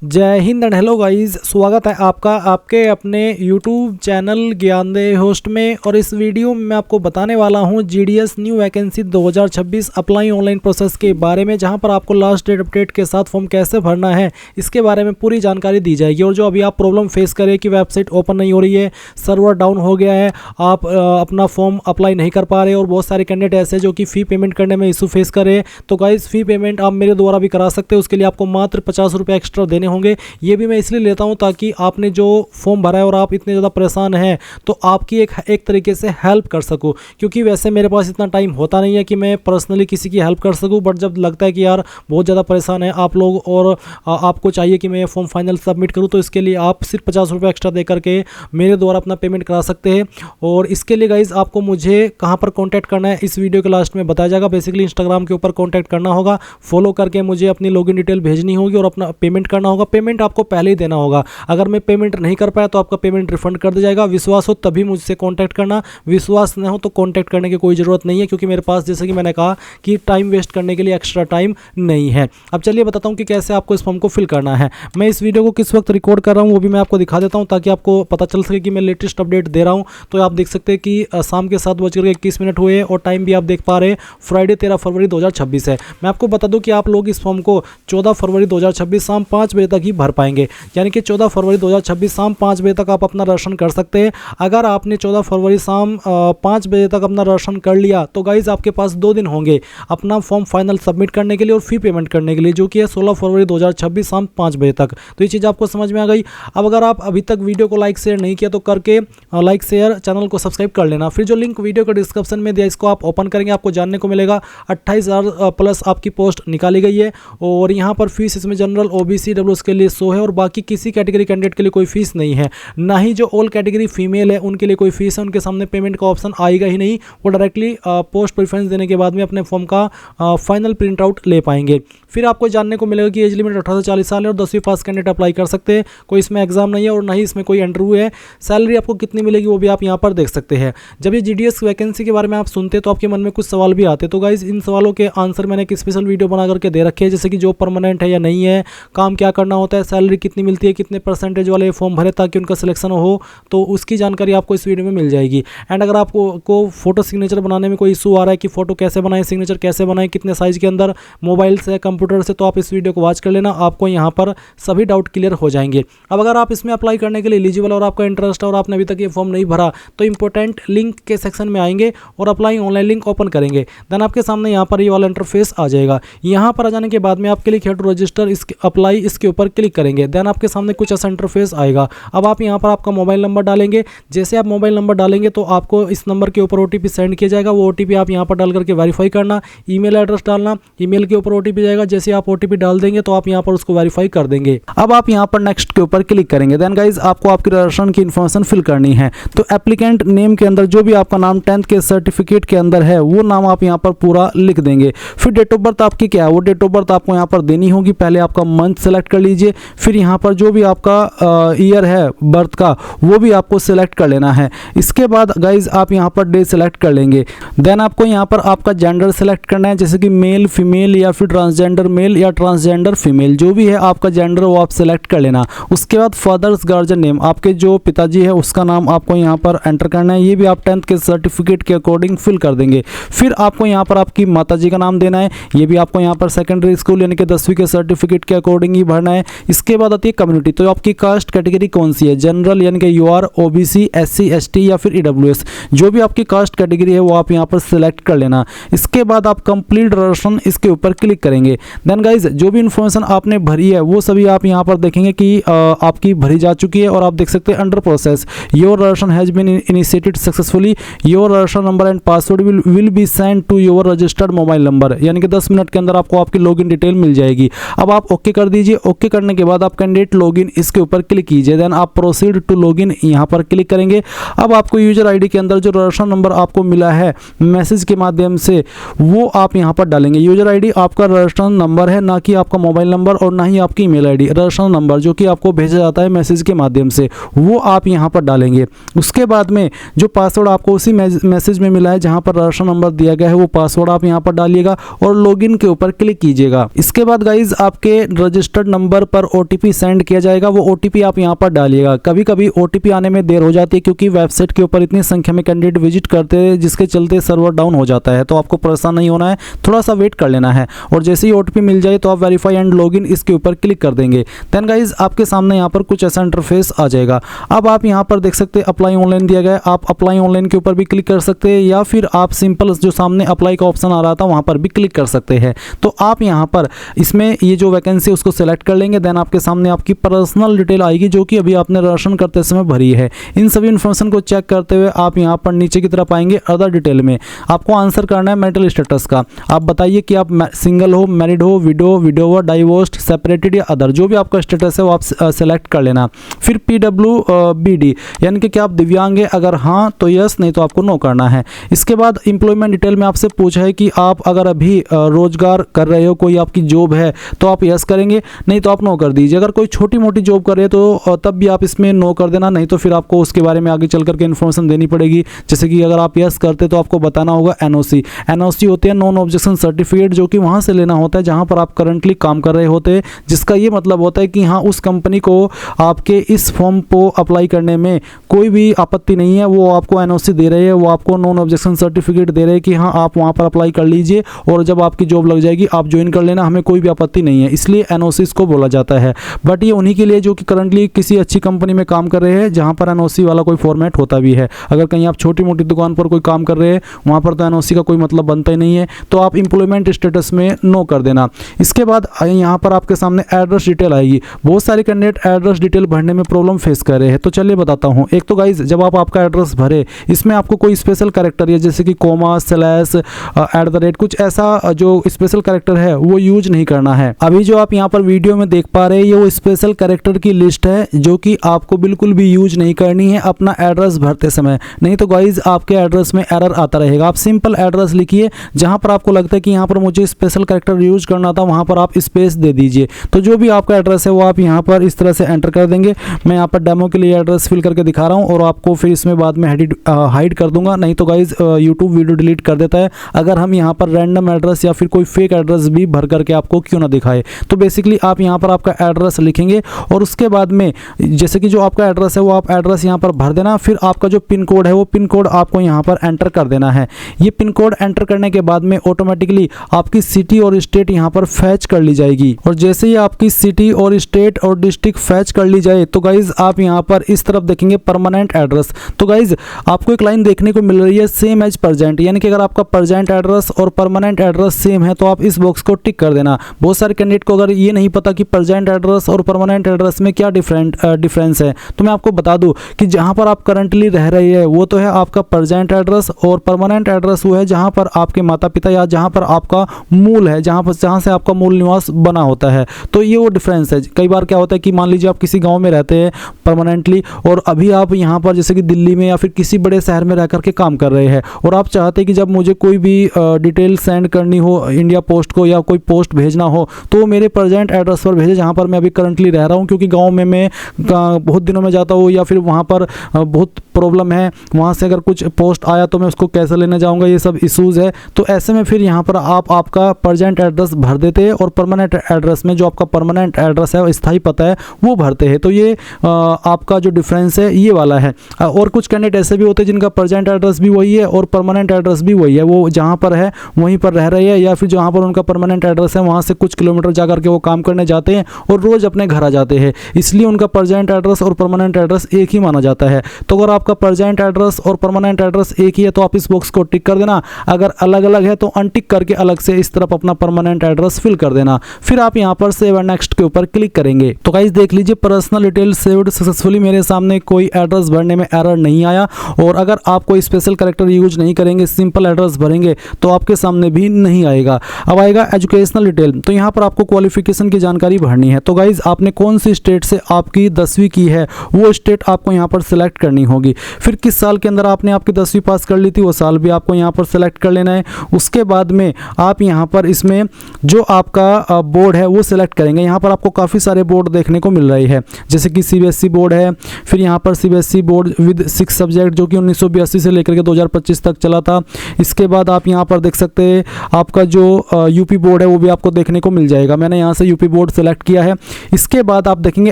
जय Hind and hello guys, स्वागत है आपका आपके अपने यूट्यूब चैनल ज्ञानदेह होस्ट में। और इस वीडियो में मैं आपको बताने वाला हूं GDS new vacancy 2026 apply online process के बारे में, जहां पर आपको लास्ट डेट अपडेट के साथ फॉर्म कैसे भरना है इसके बारे में पूरी जानकारी दी जाएगी। और जो अभी आप प्रॉब्लम फेस करें कि वेबसाइट ओपन नहीं हो रही है, सर्वर डाउन हो गया है, आप अपना फॉर्म अप्लाई नहीं कर पा रहे और बहुत सारे कैंडिडेट ऐसे जो कि फ़ी पेमेंट करने में इशू फेस करें, तो गाइस फ़ी पेमेंट आप मेरे द्वारा भी करा सकते हैं। उसके लिए आपको मात्र 50 रुपये एक्स्ट्रा देने होंगे। ये भी मैं इसलिए लेता हूं ताकि आपने जो फॉर्म भरा है और आप इतने ज़्यादा परेशान हैं तो आपकी एक तरीके से हेल्प कर सकूं, क्योंकि वैसे मेरे पास इतना टाइम होता नहीं है कि मैं पर्सनली किसी की हेल्प कर सकूं। बट जब लगता है कि यार बहुत ज़्यादा परेशान है आप लोग और आपको चाहिए कि मैं फॉर्म फाइनल सबमिट करूँ, तो इसके लिए आप सिर्फ 50 रुपये एक्स्ट्रा दे करके मेरे द्वारा अपना पेमेंट करा सकते हैं। और इसके लिए गाइज आपको मुझे कहाँ पर कॉन्टैक्ट करना है इस वीडियो के लास्ट में बताया जाएगा। बेसिकली इंस्टाग्राम के ऊपर कॉन्टैक्ट करना होगा, फॉलो करके मुझे अपनी लॉगिन डिटेल भेजनी होगी और अपना पेमेंट करना होगा। पेमेंट आपको पहले ही देना होगा। अगर मैं पेमेंट नहीं कर पाया तो आपका पेमेंट रिफंड कर दिया जाएगा। विश्वास हो तभी मुझसे कांटेक्ट करना, विश्वास न हो तो कांटेक्ट करने की कोई ज़रूरत नहीं है, क्योंकि मेरे पास जैसे कि मैंने कहा कि टाइम वेस्ट करने के लिए एक्स्ट्रा टाइम नहीं है। अब चलिए बताता हूं कि कैसे आपको इस फॉर्म को फिल करना है। मैं इस वीडियो को किस वक्त रिकॉर्ड कर रहा हूं वो भी मैं आपको दिखा देता हूं, ताकि आपको पता चल सके कि मैं लेटेस्ट अपडेट दे रहा हूं। तो आप देख सकते हैं कि शाम के 7:21 हुए और टाइम भी आप देख पा रहे हैं फ्राइडे 13 फरवरी 2026 है। मैं आपको बता दूं कि आप लोग इस फॉर्म को 14 फरवरी 2026 शाम 5 बजे तक ही भर पाएंगे, यानी कि 14 फरवरी 2026 शाम 5 बजे तक आप अपना राशन कर सकते हैं। अगर आपने 14 फरवरी शाम 5 बजे तक अपना राशन कर लिया तो गाइज आपके पास 2 दिन होंगे अपना फॉर्म फाइनल सबमिट करने के लिए और फी पेमेंट करने के लिए, जो कि है 16 फरवरी 2026 शाम 5 बजे तक। तो ये चीज़ आपको समझ में आ गई। अब अगर आप अभी तक वीडियो को लाइक शेयर नहीं किया तो करके लाइक शेयर चैनल को सब्सक्राइब कर लेना। फिर जो लिंक वीडियो के डिस्क्रिप्शन में दिया इसको आप ओपन करेंगे, आपको जानने को मिलेगा 28,000 प्लस आपकी पोस्ट निकाली गई है। और यहाँ पर फीस इसमें जनरल ओबीसी डब्ल्यूएस के लिए 100 है और बाकी किसी कैटेगरी कैंडिडेट के लिए कोई फीस नहीं है। ना ही जो ऑल कैटेगरी फीमेल है उनके लिए कोई फीस है, उनके सामने पेमेंट का ऑप्शन आएगा ही नहीं। वो डायरेक्टली पोस्ट प्रेफरेंस देने के बाद में अपने फॉर्म का फाइनल प्रिंट आउट ले पाएंगे। फिर आपको जानने को मिलेगा कि एज लिमिट 18 से 40 साल है और 10वीं पास कैंडिडेट अप्लाई कर सकते हैं। कोई इसमें एग्जाम नहीं है और ना ही इसमें कोई इंटरव्यू है। सैलरी आपको कितनी मिलेगी वो भी आप यहाँ पर देख सकते हैं। जब ये जीडीएस वैकेंसी के बारे में आप सुनते हैं तो आपके मन में कुछ सवाल भी आते हैं। तो गाइज इन सवालों के आंसर मैंने एक स्पेशल वीडियो बना करके दे रखे हैं, जैसे कि जॉब परमानेंट है या नहीं है, काम क्या करना होता है, सैलरी कितनी मिलती है, कितने परसेंटेज वाले फॉर्म भरे ताकि उनका सिलेक्शन हो, तो उसकी जानकारी आपको इस वीडियो में मिल जाएगी। एंड अगर आपको फोटो सिग्नेचर बनाने में कोई इशू आ रहा है कि फोटो कैसे बनाएं, सिग्नेचर कैसे बनाएं, कितने साइज के अंदर, मोबाइल से कंप्यूटर से, तो आप इस वीडियो को वॉच कर लेना, आपको यहाँ पर सभी डाउट क्लियर हो जाएंगे। अब अगर आप इसमें अप्लाई करने के लिए एलिजिबल और आपका इंटरेस्ट है और आपने अभी तक ये फॉर्म नहीं भरा तो इंपॉर्टेंट लिंक के सेक्शन में आएंगे और अप्लाई ऑनलाइन लिंक ओपन करेंगे। देन आपके सामने यहाँ पर ये वाला इंटरफेस आ जाएगा। यहाँ पर आ जाने के बाद में आप click here to register apply इसके ऊपर क्लिक करेंगे। देन आपके सामने कुछ ऐसा इंटरफेस आएगा। अब आप यहाँ पर आपका मोबाइल नंबर डालेंगे। जैसे आप मोबाइल नंबर डालेंगे तो आपको इस नंबर के ऊपर ओटीपी सेंड किया जाएगा। वो ओटीपी आप यहाँ पर डाल करके वेरीफाई करना। ईमेल एड्रेस डालना, ईमेल के ऊपर ओटीपी जाएगा। जैसे आप ओटीपी डाल देंगे तो आप यहाँ पर उसको वेरीफाई कर देंगे। अब आप यहाँ पर नेक्स्ट के ऊपर क्लिक करेंगे। देन गाइज आपको आपकी राशन की इन्फॉर्मेशन फिल करनी है। तो एप्लीकेंट नेम के अंदर जो भी आपका नाम 10th के सर्टिफिकेट के अंदर है वो नाम आप यहाँ पर पूरा लिख देंगे। फिर डेट ऑफ बर्थ आपकी क्या है वो डेट ऑफ बर्थ आपको यहाँ पर देनी होगी। पहले आपका मंथ सेलेक्ट कर लीजिए, फिर यहाँ पर जो भी आपका ईयर है बर्थ का वो भी आपको सिलेक्ट कर लेना है। इसके बाद गाइज आप यहाँ पर डे सेलेक्ट कर लेंगे। देन आपको यहाँ पर आपका जेंडर सेलेक्ट करना है, जैसे कि मेल फीमेल या फिर ट्रांसजेंडर मेल या ट्रांसजेंडर फीमेल, जो भी है आपका जेंडर वो आप सेलेक्ट कर लेना। उसके बाद फादर्स गार्जियन नेम, आपके जो पिताजी है उसका नाम आपको यहाँ पर एंटर करना है। ये भी आप 10th के सर्टिफिकेट के अकॉर्डिंग फिल कर देंगे। फिर आपको यहाँ पर आपकी माताजी का नाम देना है। ये भी आपको यहाँ पर सेकेंडरी स्कूल यानी कि 10वीं के सर्टिफिकेट के अकॉर्डिंग ही भरना है। इसके बाद आती है कम्युनिटी। तो आपकी कास्ट कैटेगरी कौन सी है, जनरल यानी कि यूआर, ओबीसी, एससी, एसटी या फिर ईडब्ल्यूएस, जो भी आपकी कास्ट कैटेगरी है वो आप यहाँ पर सिलेक्ट कर लेना। इसके बाद आप कंप्लीट राशन इसके ऊपर क्लिक करेंगे। देन गाइज जो भी इन्फॉर्मेशन आपने भरी है वो सभी आप यहाँ पर देखेंगे कि आपकी भरी जा चुकी है। और आप देख सकते हैं under process, your ration has been initiated successfully, your ration number and password will be send to your registered mobile number, यानी कि 10 मिनट के अंदर आपको आपकी लॉगिन डिटेल मिल जाएगी। अब आप ओके कर दीजिए। ओके करने के बाद आप कैंडिडेट लॉगिन इसके ऊपर क्लिक कीजिए। देन आप प्रोसीड टू लॉगिन यहाँ पर क्लिक करेंगे। अब आपको यूजर आईडी के अंदर जो राशन नंबर आपको मिला है मैसेज के माध्यम से वो आप यहाँ पर डालेंगे। यूजर आईडी आपका राशन नंबर है, ना कि आपका मोबाइल नंबर और ना ही आपकी ईमेल आईडी। रजिस्ट्रेशन नंबर जो कि आपको भेजा जाता है मैसेज के माध्यम से, वो आप यहाँ पर डालेंगे। उसके बाद में जो पासवर्ड आपको उसी मैसेज में मिला है जहाँ पर रजिस्ट्रेशन नंबर दिया गया है, वो पासवर्ड आप यहाँ पर डालिएगा और लॉगिन के ऊपर क्लिक कीजिएगा। इसके बाद गाइज आपके रजिस्टर्ड नंबर पर OTP सेंड किया जाएगा, वो OTP आप यहाँ पर डालिएगा। कभी कभी OTP आने में देर हो जाती है क्योंकि वेबसाइट के ऊपर इतनी संख्या में कैंडिडेट विजिट करते हैं जिसके चलते सर्वर डाउन हो जाता है। तो आपको परेशान नहीं होना है, थोड़ा सा वेट कर लेना है और जैसे ही OTP मिल जाए तो आप वेरीफाई एंड लॉगिन इसके ऊपर क्लिक कर देंगे। देन गाइज आपके सामने यहाँ पर कुछ ऐसा इंटरफेस आ जाएगा। अब आप यहाँ पर देख सकते हैं अप्लाई ऑनलाइन दिया गया है, आप अप्लाई ऑनलाइन के ऊपर भी क्लिक कर सकते हैं या फिर आप सिंपल जो सामने अप्लाई का ऑप्शन आ रहा था वहाँ पर भी क्लिक कर सकते हैं। तो आप यहाँ पर इसमें ये जो वैकेंसी उसको सेलेक्ट कर लेंगे। देन आपके सामने आपकी पर्सनल डिटेल आएगी जो कि अभी आपने रजिस्ट्रेशन करते समय भरी है। इन सभी इन्फॉर्मेशन को चेक करते हुए आप यहाँ पर नीचे की तरफ आएंगे। अदर डिटेल में आपको आंसर करना है मेंटल स्टेटस का। आप बताइए कि आप सिंगल हो, मैरिड हो, विडोवर, डाइवोर्स्ड, सेपरेटेड या अदर, जो भी आपका स्टेटस है वो आप सेलेक्ट कर लेना। फिर PWBD यानी कि क्या आप दिव्यांग है, अगर हाँ तो यस, नहीं तो आपको नो करना है। इसके बाद एम्प्लॉयमेंट डिटेल में आपसे पूछा है कि आप अगर अभी रोजगार कर रहे हो, कोई आपकी जॉब है तो आप यस करेंगे, नहीं तो आप नो कर दीजिए। अगर कोई छोटी मोटी जॉब कर रहे हो तो तब भी आप इसमें नो कर देना, नहीं तो फिर आपको उसके बारे में आगे चल करके इन्फॉर्मेशन देनी पड़ेगी। जैसे कि अगर आप यस करते तो आपको बताना होगा NOC होती है नॉन ऑब्जेक्शन सर्टिफिकेट, जो कि वहाँ से लेना होता है जहाँ पर आप करंटली काम कर रहे होते हैं, जिसका ये मतलब होता है कि हाँ उस कंपनी को आपके इस फॉर्म को अप्लाई करने में कोई भी आपत्ति नहीं है, वो आपको NOC दे रहे हैं, वो आपको नॉन ऑब्जेक्शन सर्टिफिकेट दे रहे हैं कि हाँ आप वहाँ पर अप्लाई कर लीजिए और जब आपकी जॉब लग जाएगी आप ज्वाइन कर लेना, हमें कोई भी आपत्ति नहीं है। इसलिए NOC इसको बोला जाता है। बट ये उन्हीं के लिए जो कि करंटली किसी अच्छी कंपनी में काम कर रहे हैं जहाँ पर NOC वाला कोई फॉर्मेट होता भी है। अगर कहीं आप छोटी मोटी दुकान पर कोई काम कर रहे हैं वहाँ पर तो NOC का कोई मतलब बनता ही नहीं है, तो आप एम्प्लॉयमेंट स्टेटस में नो कर देना। इसके बाद यहाँ पर आपके सामने एड्रेस डिटेल आएगी। बहुत सारे कैंडिडेट एड्रेस डिटेल भरने में प्रॉब्लम फेस कर रहे हैं, तो चलिए बताता हूँ। एक तो गाइज जब आप आपका एड्रेस भरे इसमें आपको कोई स्पेशल कैरेक्टर या जैसे कि कोमा, स्लैश, @ कुछ ऐसा जो स्पेशल कैरेक्टर है वो यूज नहीं करना है। अभी जो आप यहाँ पर वीडियो में देख पा रहे हैं ये वो स्पेशल कैरेक्टर की लिस्ट है जो कि आपको बिल्कुल भी यूज नहीं करनी है अपना एड्रेस भरते समय, नहीं तो गाइज आपके एड्रेस में एरर आता रहेगा। आप सिंपल एड्रेस लिखिए, जहाँ पर आपको लगता है कि यहाँ पर मुझे स्पेशल कैरेक्टर यूज करना था वहाँ पर आप स्पेस दे दीजिए। तो जो भी आपका एड्रेस है वो आप यहाँ पर इस तरह से एंटर कर देंगे। मैं यहाँ पर डेमो के लिए एड्रेस फिल करके दिखा रहा हूँ और आपको फिर इसमें बाद में हाइड कर दूंगा, नहीं तो गाइज यूट्यूब वीडियो डिलीट कर देता है अगर हम यहाँ पर रैंडम एड्रेस या फिर कोई फेक एड्रेस भी भर करके आपको क्यों ना दिखाए। तो बेसिकली आप यहाँ पर आपका एड्रेस लिखेंगे और उसके बाद में जैसे कि जो आपका एड्रेस है वो आप एड्रेस यहाँ पर भर देना। फिर आपका जो पिन कोड है वो पिन कोड आपको यहाँ पर एंटर कर देना है। ये पिन कोड एंटर करने के बाद में ऑटोमेटिकली आपकी सिटी और स्टेट यहाँ पर फैच कर ली जाएगी और जैसे ही आपकी सिटी और स्टेट और डिस्ट्रिक्ट फैच कर ली जाए तो गाइज आप यहाँ पर इस तरफ देखेंगे परमानेंट एड्रेस। तो गाइज आपको एक लाइन देखने को मिल रही है सेम एज प्रेजेंट, यानी कि अगर आपका प्रेजेंट एड्रेस और परमानेंट एड्रेस सेम है तो आप इस बॉक्स को टिक कर देना। बहुत सारे कैंडिडेट को अगर ये नहीं पता कि प्रेजेंट एड्रेस और परमानेंट एड्रेस में क्या डिफरेंस है तो मैं आपको बता दूं कि जहां पर आप करंटली रह रहे हैं वो तो है आपका प्रेजेंट एड्रेस और परमानेंट एड्रेस वो है जहां पर आपके माता पिता या जहां पर आपका मूल है, जहां से आपका मूल निवास बना होता है। तो ये वो डिफरेंस है। कई बार क्या होता है कि मान लीजिए आप किसी गाँव में रहते हैं परमानेंटली और अभी आप यहाँ पर जैसे कि दिल्ली में या फिर किसी बड़े शहर में रह करके काम कर रहे हैं और आप चाहते हैं कि जब मुझे कोई भी डिटेल सेंड करनी हो इंडिया पोस्ट को या कोई पोस्ट भेजना हो तो मेरे प्रेजेंट एड्रेस पर भेजे जहाँ पर मैं अभी करंटली रह रहा हूँ, क्योंकि गाँव में मैं बहुत दिनों में जाता हूँ या फिर वहाँ पर बहुत प्रॉब्लम है, वहाँ से अगर कुछ पोस्ट आया तो मैं उसको कैसे लेने जाऊँगा, ये सब इशूज़ है। तो ऐसे में फिर यहाँ पर आप आपका प्रेजेंट एड्रेस भर देते हैं और परमानेंट एड्रेस में जो आपका परमानेंट एड्रेस है स्थायी पता है वो भरते हैं। तो ये आपका जो डिफरेंस है ये वाला है। और कुछ कैंडिडेट ऐसे भी होते हैं जिनका प्रेजेंट एड्रेस भी वही है और परमानेंट एड्रेस भी वही है, वो जहाँ पर है वहीं पर रह रहे हैं या फिर जहाँ पर उनका परमानेंट एड्रेस है वहाँ से कुछ किलोमीटर जा करके वो काम करने जाते हैं और रोज़ अपने घर आ जाते हैं, इसलिए उनका प्रेजेंट एड्रेस और परमानेंट एड्रेस एक ही माना जाता है। तो अगर आपका प्रेजेंट एड्रेस और परमानेंट एड्रेस एक ही है तो आप इस बॉक्स को टिक कर देना, अगर अलग अलग है तो अनटिक करके अलग से इस तरफ अपना परमानेंट एड्रेस फिल कर देना। फिर आप यहाँ पर सेव एंड नेक्स्ट के ऊपर क्लिक करेंगे। तो गाइस देख लीजिए पर्सनल डिटेल सेव्ड सक्सेसफुली, मेरे सामने कोई एड्रेस भरने में एरर नहीं आया। और अगर आप कोई स्पेशल कैरेक्टर यूज नहीं करेंगे, सिंपल एड्रेस भरेंगे तो आपके सामने भी नहीं आएगा। अब आएगा एजुकेशनल डिटेल, तो यहाँ पर आपको क्वालिफिकेशन की जानकारी भरनी है। तो गाइज आपने कौन सी स्टेट से आपकी 10वीं की है वो स्टेट आपको यहाँ पर सिलेक्ट करनी होगी। फिर किस साल के अंदर आपने आपकी 10वीं पास कर ली थी वो साल भी आपको यहाँ पर सिलेक्ट कर लेना है। उसके बाद में आप यहाँ पर इसमें जो आपका बोर्ड है वो सिलेक्ट करेंगे। यहाँ पर आपको काफ़ी सारे बोर्ड देखने को मिल रही है, जैसे कि सीबीएसई बोर्ड है, फिर यहाँ पर सीबीएसई बोर्ड विद 6 सब्जेक्ट जो कि 1982 से लेकर के 2025 तक चला था। इसके बाद आप यहाँ पर देख सकते हैं आपका जो यूपी बोर्ड है वो भी आपको देखने को मिल जाएगा। मैंने यहाँ से यूपी बोर्ड सेलेक्ट किया है। इसके बाद आप देखेंगे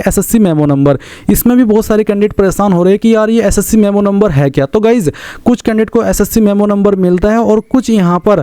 एसएससी मेमो नंबर। इसमें भी बहुत सारे कैंडिडेट परेशान हो रहे हैं कि यार ये एसएससी मेमो नंबर है क्या। तो गाइज कुछ कैंडिडेट को एसएससी मेमो नंबर मिलता है और कुछ यहाँ पर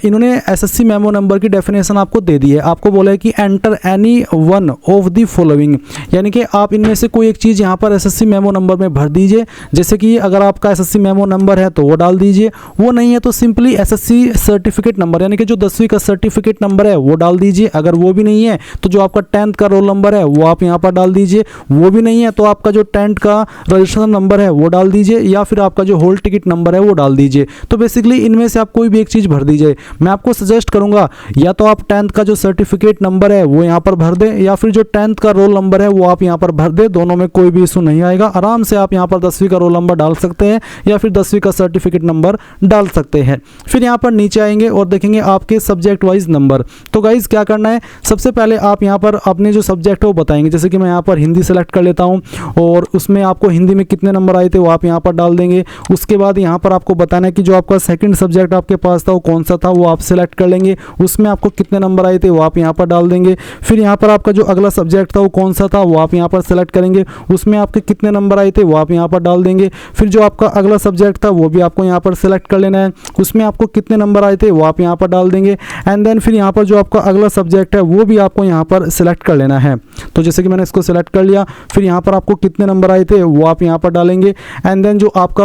इन्होंने एसएससी मेमो नंबर की डेफिनेशन आपको दे दी है। आपको बोला है कि enter any one of the following, यानी कि आप इनमें से कोई एक चीज़ यहाँ पर एसएससी मेमो नंबर में भर दीजिए। जैसे कि अगर आपका एसएससी मेमो नंबर है तो वो डाल दीजिए, वो नहीं है तो सिंपली एसएससी सर्टिफिकेट नंबर यानी कि जो 10वीं का सर्टिफिकेट नंबर है वो डाल दीजिए। अगर वो भी नहीं है तो जो आपका 10th का रोल नंबर है वो आप यहाँ पर डाल दीजिए। वो भी नहीं है तो आपका जो 10th का रजिस्ट्रेशन नंबर है वो डाल दीजिए, या फिर आपका जो होल टिकट नंबर है वो डाल दीजिए। तो बेसिकली इनमें से आप कोई भी एक चीज़ भर दीजिए। मैं आपको सजेस्ट करूंगा या तो आप 10th का जो सर्टिफिकेट नंबर है वो यहाँ पर भर दें, या फिर जो 10th का रोल नंबर है वो आप यहाँ पर भर दें। दोनों में कोई भी इशू नहीं आएगा। आराम से आप यहाँ पर 10वीं का रोल नंबर डाल सकते हैं या फिर 10वीं का सर्टिफिकेट नंबर डाल सकते हैं। फिर यहाँ पर नीचे आएंगे और देखेंगे आपके सब्जेक्ट वाइज नंबर। तो गाइज क्या करना है, सबसे पहले आप यहाँ पर अपने जो सब्जेक्ट है वो बताएंगे। जैसे कि मैं यहाँ पर हिंदी सेलेक्ट कर लेता हूँ और उसमें आपको हिंदी में कितने नंबर आए थे वो आप यहाँ पर डाल देंगे। उसके बाद यहाँ पर आपको बताना है कि जो आपका सेकंड सब्जेक्ट आपके पास था वो कौन सा था, वो आप सेलेक्ट कर लेंगे। उसमें आपको कितने नंबर आए थे वो आप यहाँ पर डाल देंगे। फिर यहाँ पर आपका जो अगला सब्जेक्ट था वो कौन सा था वो आप यहाँ पर सेलेक्ट करेंगे। उसमें आपके कितने नंबर आए थे वो आप यहाँ पर डाल देंगे। फिर जो आपका अगला सब्जेक्ट था वो भी आपको यहाँ पर सेलेक्ट कर लेना है, उसमें आपको कितने नंबर आए थे वो आप यहाँ पर डाल देंगे। एंड देन फिर यहाँ पर जो आपका अगला सब्जेक्ट है वो भी आपको यहाँ पर सेलेक्ट कर लेना है। तो जैसे कि मैंने इसको सेलेक्ट कर लिया, फिर यहाँ पर आपको कितने नंबर आए थे वो आप यहाँ पर डालेंगे। एंड देन जो आपका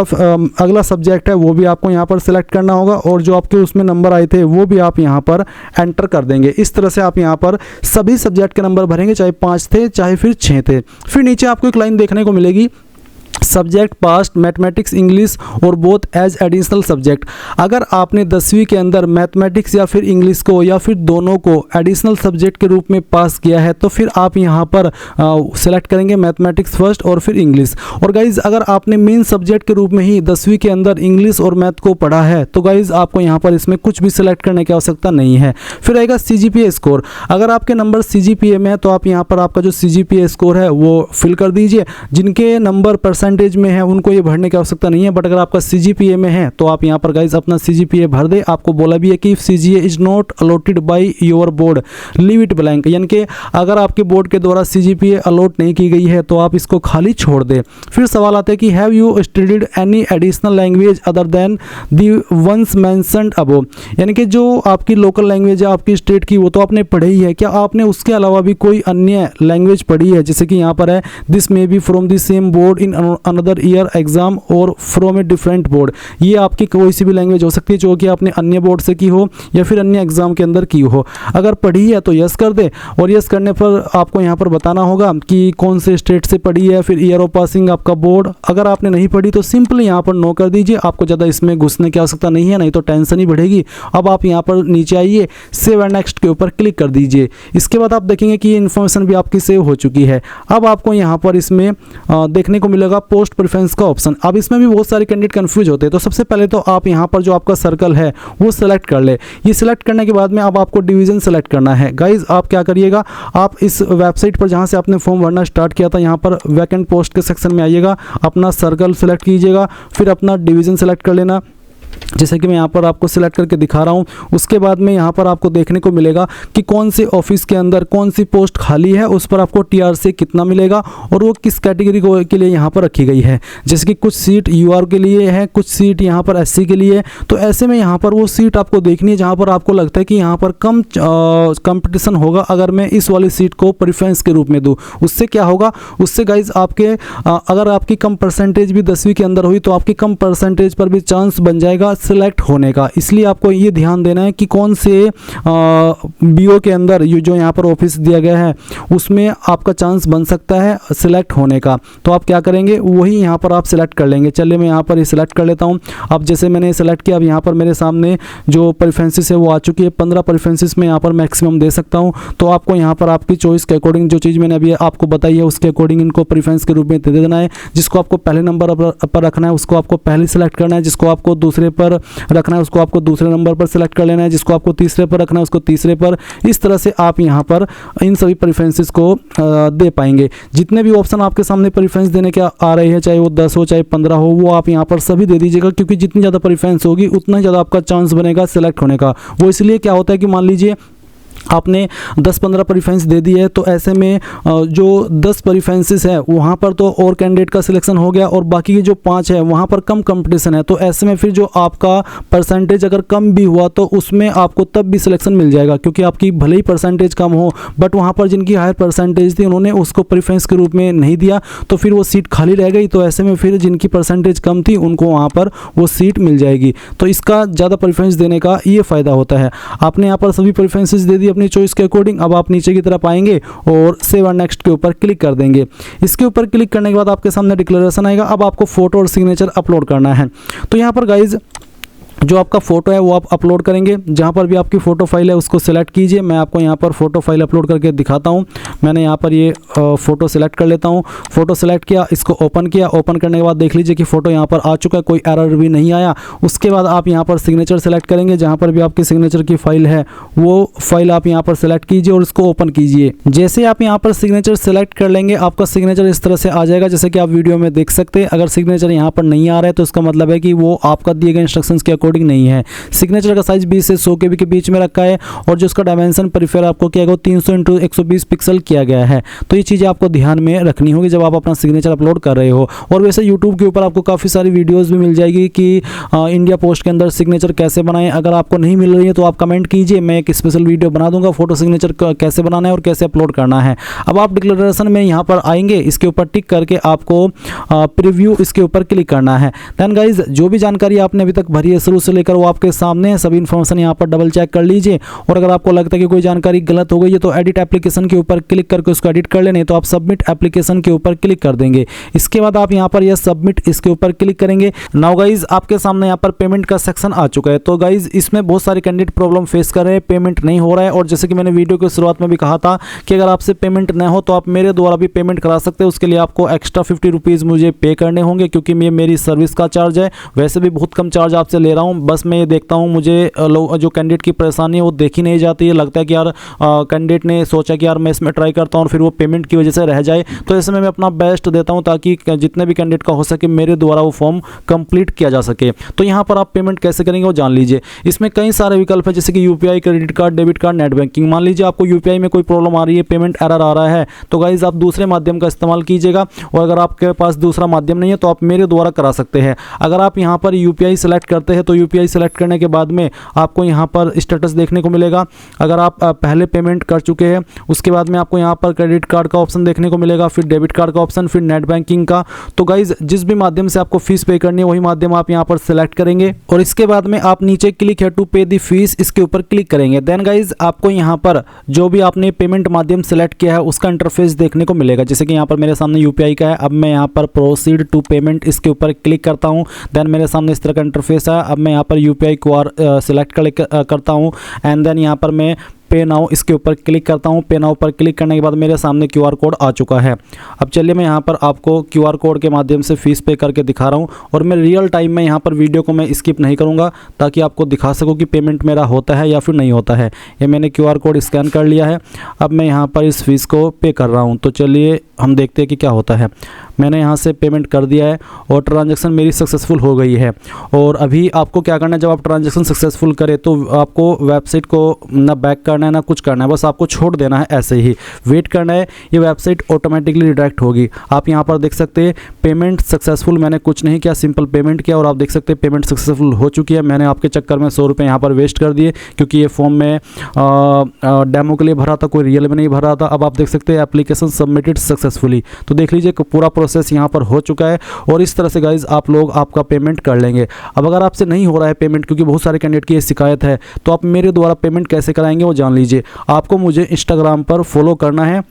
अगला सब्जेक्ट है वो भी आपको यहाँ पर सेलेक्ट करना होगा और जो आपके उसमें नंबर आए थे वो भी आप यहाँ पर एंटर कर देंगे। इस तरह से आप यहाँ पर सभी सब्जेक्ट के नंबर भरेंगे, चाहे 5 थे चाहे फिर 6 थे। फिर नीचे आपको एक लाइन देखने को मिलेगी, सब्जेक्ट पास्ट मैथमेटिक्स इंग्लिश और बोथ एज एडिशनल सब्जेक्ट। अगर आपने 10वीं के अंदर मैथमेटिक्स या फिर इंग्लिश को या फिर दोनों को एडिशनल सब्जेक्ट के रूप में पास किया है तो फिर आप यहाँ पर सेलेक्ट करेंगे मैथमेटिक्स फर्स्ट और फिर इंग्लिश। और गाइज अगर आपने मेन सब्जेक्ट के रूप में ही 10वीं के अंदर इंग्लिश और मैथ को पढ़ा है तो गाइज आपको यहाँ पर इसमें कुछ भी सिलेक्ट करने की आवश्यकता नहीं है। फिर आएगा CGPA स्कोर। अगर आपके नंबर CGPA में है तो आप यहाँ पर आपका जो CGPA स्कोर है वो फिल कर दीजिए। जिनके नंबर परसेंटेज में है उनको ये भरने की आवश्यकता नहीं है, बट अगर आपका CGPA में है तो आप यहाँ पर गाइज अपना CGPA भर दे। आपको बोला भी है कि CGPA is not allotted by your board leave it blank, यानी कि अगर आपके बोर्ड के द्वारा CGPA अलॉट नहीं की गई है तो आप इसको खाली छोड़ दे। फिर सवाल आता है कि have you studied any additional language other than the ones mentioned above, यानी कि जो आपकी लोकल लैंग्वेज है आपकी स्टेट की वो तो आपने पढ़ी ही है, क्या आपने उसके अलावा भी कोई अन्य लैंग्वेज पढ़ी है। जैसे कि यहाँ पर है this may be from the same board in another year exam और फ्रॉम ए डिफरेंट बोर्ड। ये आपकी कोई सी भी लैंग्वेज हो सकती है जो कि आपने अन्य बोर्ड से की हो या फिर अन्य एग्जाम के अंदर की हो। अगर पढ़ी है तो यस कर दे, और यस करने पर आपको यहाँ पर बताना होगा कि कौन से स्टेट से पढ़ी है, फिर ईयर ऑफ पासिंग आपका बोर्ड। अगर आपने नहीं पढ़ी तो सिंपली यहाँ पर नो कर दीजिए। आपको ज़्यादा इसमें घुसने की आवश्यकता नहीं है, नहीं तो टेंशन ही बढ़ेगी। अब आप यहाँ पर नीचे आइए, सेव एंड नेक्स्ट के ऊपर क्लिक कर दीजिए। इसके बाद आप देखेंगे कि ये इन्फॉर्मेशन भी आपकी सेव हो चुकी है। अब आपको यहाँ पर इसमें देखने को मिलेगा पोस्ट प्रेफरेंस का ऑप्शन। अब इसमें भी बहुत सारे कैंडिडेट कंफ्यूज होते हैं। तो सबसे पहले तो आप यहाँ पर जो आपका सर्कल है वो सिलेक्ट कर ले। ये सिलेक्ट करने के बाद में अब आपको डिवीजन सेलेक्ट करना है। गाइज आप क्या करिएगा, आप इस वेबसाइट पर जहाँ से आपने फॉर्म भरना स्टार्ट किया था यहाँ पर वैकेंट पोस्ट के सेक्शन में आइएगा, अपना सर्कल सेलेक्ट कीजिएगा, फिर अपना डिवीजन सेलेक्ट कर लेना। जैसे कि मैं यहाँ पर आपको सिलेक्ट करके दिखा रहा हूँ। उसके बाद में यहाँ पर आपको देखने को मिलेगा कि कौन से ऑफिस के अंदर कौन सी पोस्ट खाली है, उस पर आपको TRC कितना मिलेगा और वो किस कैटेगरी के लिए यहाँ पर रखी गई है। जैसे कि कुछ सीट UR के लिए है, कुछ सीट यहाँ पर SC के लिए। तो ऐसे में यहाँ पर वो सीट आपको देखनी है जहाँ पर आपको लगता है कि यहाँ पर कम कंपटीशन होगा। अगर मैं इस वाली सीट को प्रेफरेंस के रूप में दूँ, उससे क्या होगा, उससे गाइज आपके अगर आपकी कम परसेंटेज भी 10वीं के अंदर हुई तो आपकी कम परसेंटेज पर भी चांस बन जाएगा सिलेक्ट होने का। इसलिए आपको ये ध्यान देना है कि कौन से BO के अंदर ये जो यहाँ पर ऑफिस दिया गया है उसमें आपका चांस बन सकता है सिलेक्ट होने का। तो आप क्या करेंगे, वही यहाँ पर आप सिलेक्ट कर लेंगे। चलिए मैं यहाँ पर ये सिलेक्ट कर लेता हूँ। अब जैसे मैंने सेलेक्ट किया, अब यहाँ पर मेरे सामने जो प्रेफरेंसेस है वो आ चुकी है। 15 प्रेफरेंसेस में यहाँ पर मैक्सिमम दे सकता हूँ। तो आपको यहाँ पर आपकी चॉइस के अकॉर्डिंग जो चीज़ मैंने अभी आपको बताई है उसके अकॉर्डिंग इनको प्रेफरेंस के रूप में दे देना है। जिसको आपको पहले नंबर पर रखना है उसको आपको पहले सेलेक्ट करना है, जिसको आपको दूसरे पर पर रखना है उसको आपको दूसरे नंबर पर सेलेक्ट कर लेना है, जिसको आपको तीसरे पर रखना है उसको तीसरे पर। इस तरह से आप यहाँ पर इन सभी प्रेफरेंसेस को दे पाएंगे। जितने भी ऑप्शन आपके सामने प्रेफरेंस देने के आ रहे हैं, चाहे वो 10 हो चाहे 15 हो, वो आप यहाँ पर सभी दे दीजिएगा, क्योंकि जितनी ज़्यादा प्रेफरेंस होगी उतना ज़्यादा आपका चांस बनेगा सेलेक्ट होने का। वो इसलिए क्या होता है कि मान लीजिए आपने 10-15 प्रेफरेंस दे दी है, तो ऐसे में जो 10 प्रेफरेंसेस है वहाँ पर तो और कैंडिडेट का सिलेक्शन हो गया, और बाकी के जो 5 है वहाँ पर कम कंपटीशन है। तो ऐसे में फिर जो आपका परसेंटेज अगर कम भी हुआ तो उसमें आपको तब भी सिलेक्शन मिल जाएगा, क्योंकि आपकी भले ही परसेंटेज कम हो बट वहाँ पर जिनकी हायर परसेंटेज थी उन्होंने उसको प्रेफरेंस के रूप में नहीं दिया, तो फिर वो सीट खाली रह गई। तो ऐसे में फिर जिनकी परसेंटेज कम थी उनको वहाँ पर वो सीट मिल जाएगी। तो इसका ज़्यादा प्रेफरेंस देने का ये फ़ायदा होता है। आपने यहाँ पर सभी प्रेफरेंसेस दे दी अपनी चॉइस के अकॉर्डिंग। अब आप नीचे की तरफ आएंगे और सेव एंड नेक्स्ट के ऊपर क्लिक कर देंगे। इसके ऊपर क्लिक करने के बाद आपके सामने डिक्लेरेशन आएगा। अब आपको फोटो और सिग्नेचर अपलोड करना है। तो यहाँ पर गाइज जो आपका फ़ोटो है वो आप अपलोड करेंगे। जहाँ पर भी आपकी फ़ोटो फाइल है उसको सिलेक्ट कीजिए। मैं आपको यहाँ पर फ़ोटो फाइल अपलोड करके दिखाता हूँ। मैंने यहाँ पर ये फ़ोटो सिलेक्ट कर लेता हूँ। फ़ोटो सिलेक्ट किया, इसको ओपन किया। ओपन करने के बाद देख लीजिए कि फ़ोटो यहाँ पर आ चुका है, कोई एरर भी नहीं आया। उसके बाद आप यहाँ पर सिग्नेचर सेलेक्ट करेंगे। जहाँ पर भी आपकी सिग्नेचर की फाइल है वो फाइल आप यहाँ पर सेलेक्ट कीजिए और इसको ओपन कीजिए। जैसे आप यहाँ पर सिग्नेचर सेलेक्ट कर लेंगे आपका सिग्नेचर इस तरह से आ जाएगा, जैसे कि आप वीडियो में देख सकते हैं। अगर सिग्नेचर यहाँ पर नहीं आ रहा है तो इसका मतलब है कि वो आपका दिए गए इंस्ट्रक्शंस के अकॉर्डिंग नहीं है। सिग्नेचर का साइज 20 से 100 KB के बीच में रखा है, और जो उसका डायमेंशन प्रीफर आपको किया गया 300x120 पिक्सल किया गया है। तो ये चीज़ें आपको ध्यान में रखनी होगी जब आप अपना सिग्नेचर अपलोड कर रहे हो। और वैसे यूट्यूब के ऊपर आपको काफ़ी सारी वीडियोस भी मिल जाएगी कि इंडिया पोस्ट के अंदर सिग्नेचर कैसे बनाएं। अगर आपको नहीं मिल रही है तो आप कमेंट कीजिए, मैं एक स्पेशल वीडियो बना दूंगा फोटो सिग्नेचर कैसे बनाना है और कैसे अपलोड करना है। अब आप डिक्लेरेशन में यहाँ पर आएंगे, इसके ऊपर टिक करके आपको प्रीव्यू इसके ऊपर क्लिक करना है। देन गाइज जो भी जानकारी आपने अभी तक भरी है शुरू से लेकर वो आपके सामने है। सभी इन्फॉर्मेशन यहाँ पर डबल चेक कर लीजिए, और अगर आपको लगता है कि कोई जानकारी गलत हो गई है तो एडिट एप्लीकेशन के ऊपर क्लिक करके उसको एडिट कर लेने, तो आप सबमिट एप्लीकेशन के ऊपर क्लिक कर देंगे। इसके बाद आप यहाँ पर यह सबमिट इसके ऊपर क्लिक करेंगे। नाउ गाइज आपके सामने यहाँ पर पेमेंट का सेक्शन आ चुका है। तो गाइज इसमें बहुत सारे कैंडिडेट प्रॉब्लम फेस कर रहे हैं, पेमेंट नहीं हो रहा है। और जैसे कि मैंने वीडियो की शुरुआत में भी कहा था कि अगर आपसे पेमेंट न हो तो आप मेरे द्वारा भी पेमेंट करा सकते हैं। उसके लिए आपको एक्स्ट्रा 50 रुपीज़ मुझे पे करने होंगे, क्योंकि ये मेरी सर्विस का चार्ज है। वैसे भी बहुत कम चार्ज आपसे ले रहा हूँ, बस मैं ये देखता हूँ मुझे जो कैंडिडेट की परेशानी है वो देखी नहीं जाती है। लगता है कि यार कैंडिडेट ने सोचा कि यार मैं इसमें ट्राई करता हूँ और फिर वो पेमेंट की वजह से रह जाए। तो ऐसे में मैं अपना बेस्ट देता हूँ ताकि जितने भी कैंडिडेट का हो सके मेरे द्वारा वो फॉर्म कंप्लीट किया जा सके। तो यहाँ पर आप पेमेंट कैसे करेंगे वो जान लीजिए। इसमें कई सारे विकल्प है, जैसे कि UPI, credit card, debit card, net banking. मान लीजिए आपको यूपीआई में कोई प्रॉब्लम आ रही है, पेमेंट एरर आ रहा है, तो गाइज आप दूसरे माध्यम का इस्तेमाल कीजिएगा। और अगर आपके पास दूसरा माध्यम नहीं है तो आप मेरे द्वारा करा सकते हैं। अगर आप यहाँ पर यूपीआई सेलेक्ट करते हैं तो यूपीआई सेलेक्ट करने के बाद में आपको यहाँ पर स्टेटस देखने को मिलेगा। अगर आप पहले पेमेंट कर चुके हैं उसके बाद में आपको यहाँ पर क्रेडिट कार्ड का ऑप्शन देखने को मिलेगा, फिर डेबिट कार्ड का ऑप्शन, फिर नेट बैंकिंग का। तो गाइज जिस भी माध्यम से आपको फीस पे करनी है वही माध्यम आप यहाँ पर सेलेक्ट करेंगे, और इसके बाद में आप नीचे क्लिक है टू पे दी फीस इसके ऊपर क्लिक करेंगे। देन गाइज आपको यहाँ पर जो भी आपने पेमेंट माध्यम सेलेक्ट किया है उसका इंटरफेस देखने को मिलेगा। जैसे कि यहाँ पर मेरे सामने यूपीआई का है। अब मैं यहाँ पर प्रोसीड टू पेमेंट इसके ऊपर क्लिक करता हूँ। देन मेरे सामने इस तरह का इंटरफेस है। अब मैं यहाँ पर यूपीआई QR सेलेक्ट करता हूँ, एंड देन यहाँ पर मैं पे नाउ इसके ऊपर क्लिक करता हूँ। पे नाउ पर क्लिक करने के बाद मेरे सामने QR कोड आ चुका है। अब चलिए मैं यहाँ पर आपको QR कोड के माध्यम से फीस पे करके दिखा रहा हूँ, और मैं रियल टाइम में यहाँ पर वीडियो को मैं स्किप नहीं करूँगा ताकि आपको दिखा सकूँ कि पेमेंट मेरा होता है या फिर नहीं होता है। ये मैंने QR कोड स्कैन कर लिया है। अब मैं यहाँ पर इस फीस को पे कर रहा हूँ। तो चलिए हम देखते हैं कि क्या होता है। मैंने यहाँ से पेमेंट कर दिया है और ट्रांजैक्शन मेरी सक्सेसफुल हो गई है। और अभी आपको क्या करना है, जब आप ट्रांजैक्शन सक्सेसफुल करें तो आपको वेबसाइट को ना बैक करना है ना कुछ करना है, बस आपको छोड़ देना है, ऐसे ही वेट करना है। ये वेबसाइट ऑटोमेटिकली रिडायरेक्ट होगी। आप यहाँ पर देख सकते हैं पेमेंट सक्सेसफुल, मैंने कुछ नहीं किया, सिंपल पेमेंट किया और आप देख सकते हैं पेमेंट सक्सेसफुल हो चुकी है। मैंने आपके चक्कर में 100 रुपये यहाँ पर वेस्ट कर दिए, क्योंकि ये फॉर्म में डेमो के लिए भरा था, कोई रियल में नहीं भरा था। अब आप देख सकते हैं एप्लीकेशन सबमिटेड सक्सेसफुली। तो देख लीजिए पूरा प्रोसेस यहाँ पर हो चुका है, और इस तरह से गाइज आप लोग आपका पेमेंट कर लेंगे। अब अगर आपसे नहीं हो रहा है पेमेंट, क्योंकि बहुत सारे कैंडिडेट की ये शिकायत है, तो आप मेरे द्वारा पेमेंट कैसे कराएंगे वो जान लीजिए। आपको मुझे इंस्टाग्राम पर फॉलो करना है।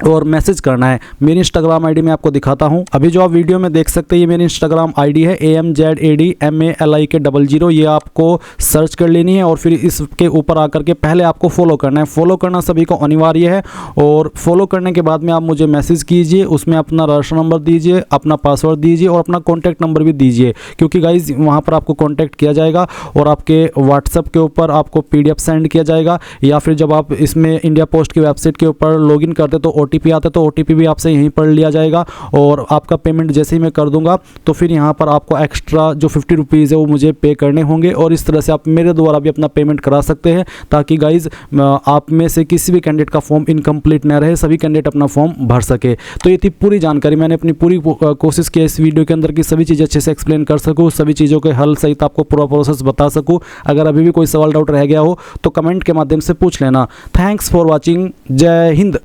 और मैसेज करना है। मेरी इंस्टाग्राम आईडी मैं आपको दिखाता हूं। अभी जो आप वीडियो में देख सकते हैं ये मेरी इंस्टाग्राम आईडी है AMZADMALIK00। ये आपको सर्च कर लेनी है और फिर इसके ऊपर आकर के पहले आपको फॉलो करना है। फॉलो करना सभी को अनिवार्य है और फॉलो करने के बाद में आप मुझे मैसेज कीजिए, उसमें अपना रजिस्टर नंबर दीजिए, अपना पासवर्ड दीजिए और अपना कॉन्टैक्ट नंबर भी दीजिए, क्योंकि गाइज वहाँ पर आपको कॉन्टैक्ट किया जाएगा और आपके व्हाट्सएप के ऊपर आपको PDF सेंड किया जाएगा, या फिर जब आप इसमें इंडिया पोस्ट की वेबसाइट के ऊपर लॉगिन करते तो OTP आता है तो OTP भी आपसे यहीं पर लिया जाएगा और आपका पेमेंट जैसे ही मैं कर दूंगा तो फिर यहाँ पर आपको एक्स्ट्रा जो 50 रुपीज़ है वो मुझे पे करने होंगे और इस तरह से आप मेरे द्वारा भी अपना पेमेंट करा सकते हैं, ताकि गाइज आप में से किसी भी कैंडिडेट का फॉर्म इनकम्प्लीट न रहे, सभी कैंडिडेट अपना फॉर्म भर सके। तो ये थी पूरी जानकारी। मैंने अपनी पूरी कोशिश की इस वीडियो के अंदर की सभी चीज़ें अच्छे से एक्सप्लेन कर सकूँ, सभी चीज़ों के हल सहित आपको पूरा प्रोसेस बता सकूँ। अगर अभी भी कोई सवाल डाउट रह गया हो तो कमेंट के माध्यम से पूछ लेना। Thanks for watching. जय हिंद।